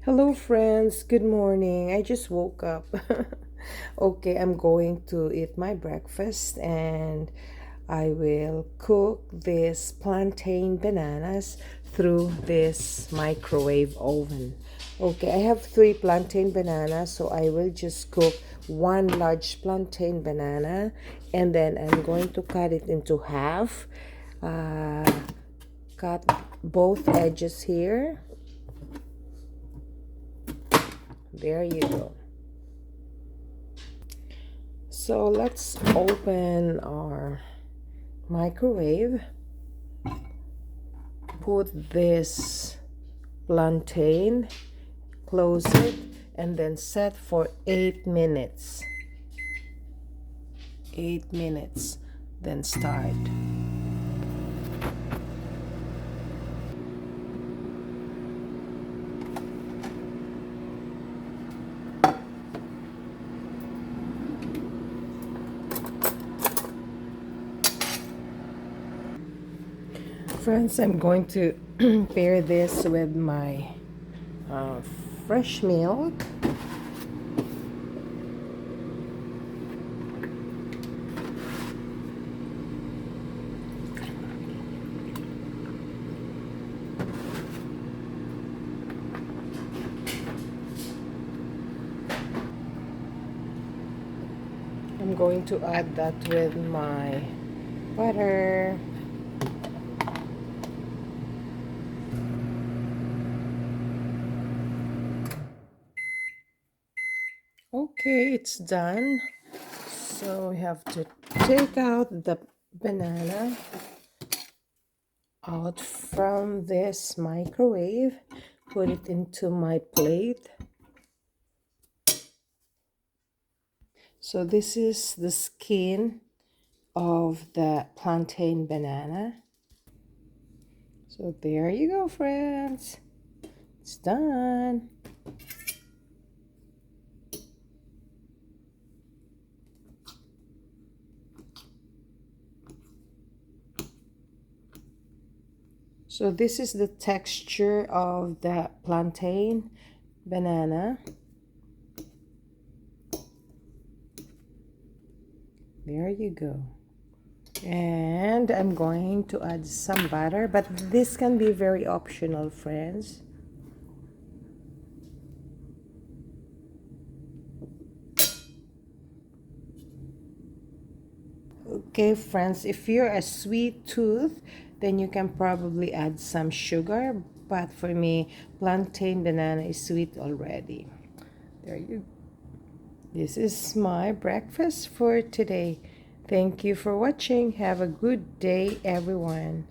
Hello, friends. Good morning. I just woke up. Okay, I'm going to eat my breakfast and I will cook this plantain bananas through this microwave oven. Okay, I have 3 plantain bananas, so I will just cook one large plantain banana and then I'm going to cut it into half. Cut both edges here. There you go. So let's open our microwave, put this plantain, close it, and then set for 8 minutes. 8 minutes, then start. Friends, I'm going to pair this with my uh, fresh milk. I'm going to add that with my butter. Okay, it's done. So we have to take out the banana out from this microwave, put it into my plate. So this is the skin of the plantain banana. So there you go, friends. It's done. So this is the texture of the plantain banana. There you go. And I'm going to add some butter, but this can be very optional, friends. Okay, friends, if you're a sweet tooth, then you can probably add some sugar, but for me, plantain banana is sweet already. There you go. This is my breakfast for today. Thank you for watching. Have a good day, everyone.